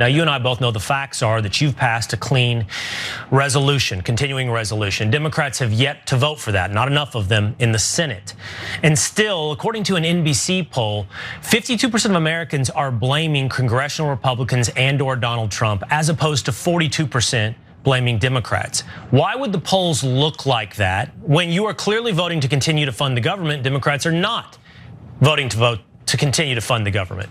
Now, you and I both know the facts are that you've passed a clean resolution, continuing resolution. Democrats have yet to vote for that, not enough of them in the Senate. And still, according to an NBC poll, 52% of Americans are blaming congressional Republicans and/or Donald Trump, as opposed to 42% blaming Democrats. Why would the polls look like that when you are clearly voting to continue to fund the government? Democrats are not voting to continue to fund the government.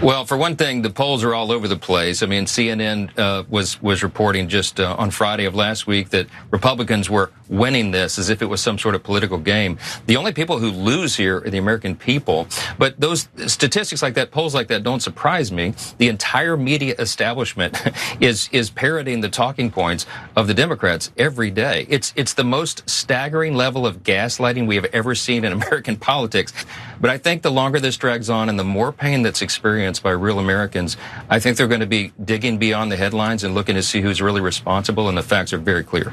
Well, for one thing, the polls are all over the place. I mean, CNN was reporting just on Friday of last week that Republicans were winning this as if it was some sort of political game. The only people who lose here are the American people. But those statistics like that, polls like that, don't surprise me. The entire media establishment is parroting the talking points of the Democrats every day. It's the most staggering level of gaslighting we have ever seen in American politics. But I think the longer this drags on and the more pain that's experienced by real Americans, I think they're going to be digging beyond the headlines and looking to see who's really responsible, and the facts are very clear.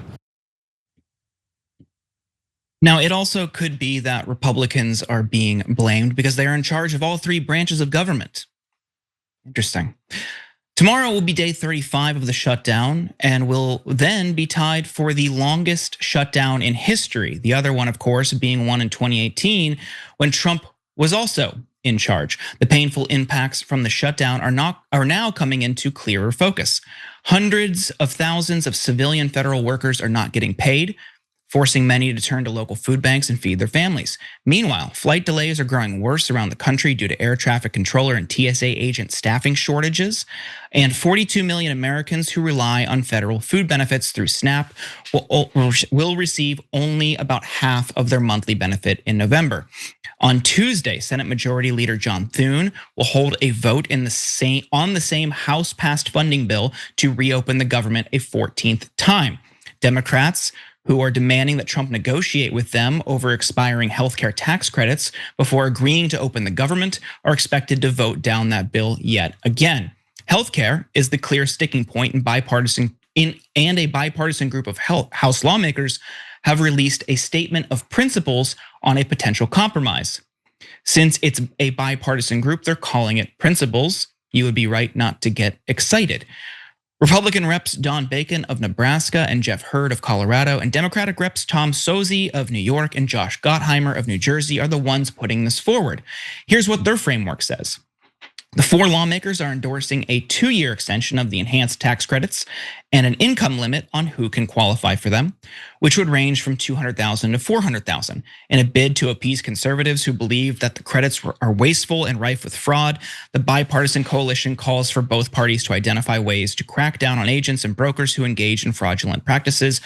Now, it also could be that Republicans are being blamed because they are in charge of all three branches of government. Interesting. Tomorrow will be day 35 of the shutdown and will then be tied for the longest shutdown in history. The other one, of course, being one in 2018 when Trump was also in charge. The painful impacts from the shutdown are now coming into clearer focus. Hundreds of thousands of civilian federal workers are not getting paid, forcing many to turn to local food banks and feed their families. Meanwhile, flight delays are growing worse around the country due to air traffic controller and TSA agent staffing shortages. And 42 million Americans who rely on federal food benefits through SNAP will receive only about half of their monthly benefit in November. On Tuesday, Senate Majority Leader John Thune will hold a vote on the same House-passed funding bill to reopen the government a 14th time. Democrats, who are demanding that Trump negotiate with them over expiring healthcare tax credits before agreeing to open the government, are expected to vote down that bill yet again. Healthcare is the clear sticking point and a bipartisan group of House lawmakers have released a statement of principles on a potential compromise. Since it's a bipartisan group, they're calling it principles. You would be right not to get excited. Republican reps Don Bacon of Nebraska and Jeff Hurd of Colorado, and Democratic reps Tom Suozzi of New York and Josh Gottheimer of New Jersey are the ones putting this forward. Here's what their framework says. The four lawmakers are endorsing a 2-year extension of the enhanced tax credits and an income limit on who can qualify for them, which would range from $200,000 to $400,000 in a bid to appease conservatives who believe that the credits are wasteful and rife with fraud. The bipartisan coalition calls for both parties to identify ways to crack down on agents and brokers who engage in fraudulent practices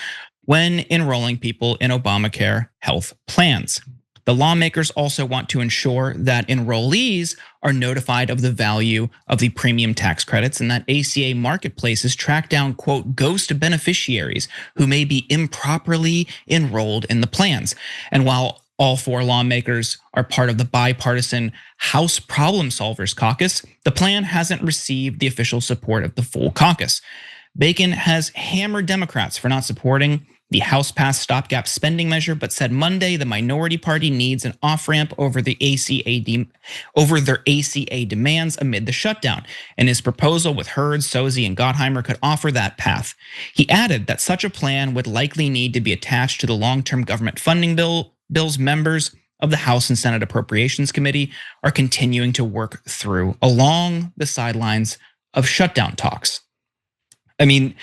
when enrolling people in Obamacare health plans. The lawmakers also want to ensure that enrollees are notified of the value of the premium tax credits and that ACA marketplaces track down, quote, ghost beneficiaries who may be improperly enrolled in the plans. And while all four lawmakers are part of the bipartisan House Problem Solvers Caucus, the plan hasn't received the official support of the full caucus. Bacon has hammered Democrats for not supporting the House-passed stopgap spending measure, but said Monday the minority party needs an off-ramp over their ACA demands amid the shutdown, and his proposal with Hurd, Suozzi, and Gottheimer could offer that path. He added that such a plan would likely need to be attached to the long-term government funding bills members of the House and Senate Appropriations Committee are continuing to work through along the sidelines of shutdown talks. I mean,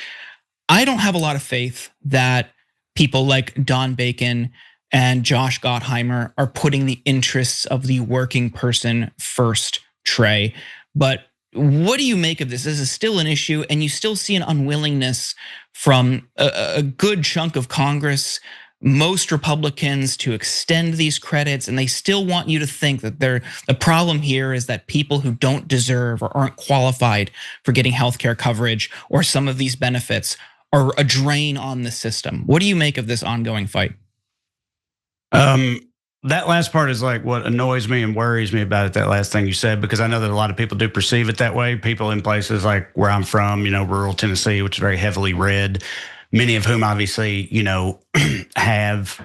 I don't have a lot of faith that people like Don Bacon and Josh Gottheimer are putting the interests of the working person first, Trae. But what do you make of this? This is still an issue, and you still see an unwillingness from a good chunk of Congress, most Republicans, to extend these credits, and they still want you to think that the problem here is that people who don't deserve or aren't qualified for getting healthcare coverage or some of these benefits are a drain on the system. What do you make of this ongoing fight? That last part is like what annoys me and worries me about it, that last thing you said, because I know that a lot of people do perceive it that way. People in places like where I'm from, rural Tennessee, which is very heavily red, many of whom obviously, have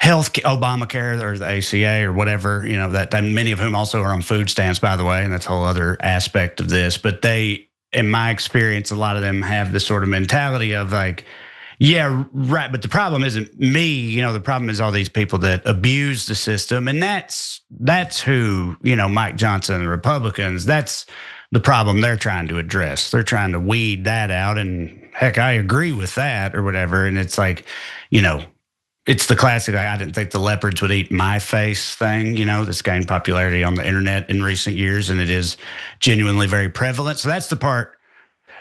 health, Obamacare or the ACA or whatever, that many of whom also are on food stamps, by the way, and that's a whole other aspect of this. But they, in my experience, a lot of them have this sort of mentality of like, yeah, right. But the problem isn't me. The problem is all these people that abuse the system. And that's who, Mike Johnson and the Republicans, that's the problem they're trying to address. They're trying to weed that out. And heck, I agree with that or whatever. And it's like, it's the classic, I didn't think the leopards would eat my face thing, that's gained popularity on the internet in recent years. And it is genuinely very prevalent. So that's the part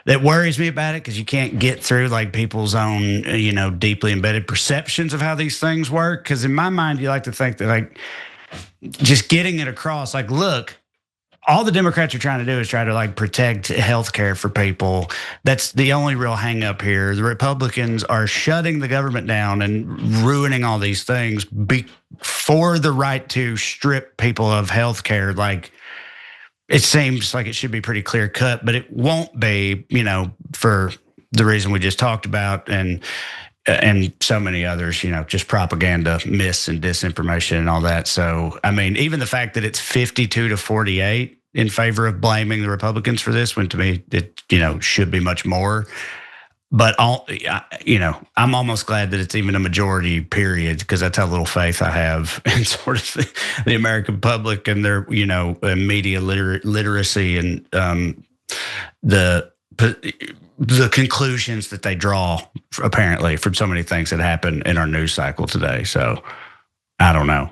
that worries me about it, because you can't get through like people's own, deeply embedded perceptions of how these things work. Because in my mind, you like to think that like just getting it across, like, look, all the Democrats are trying to do is try to like protect health care for people. That's the only real hang up here. The Republicans are shutting the government down and ruining all these things for the right to strip people of health care. Like, it seems like it should be pretty clear cut, but it won't be, for the reason we just talked about and so many others, just propaganda, myths and disinformation and all that. So, I mean, even the fact that it's 52-48 in favor of blaming the Republicans for this, when to me, it, should be much more. But I'm almost glad that it's even a majority, period, because that's how little faith I have in sort of the American public and their, media literacy and the conclusions that they draw, apparently, from so many things that happen in our news cycle today. So I don't know.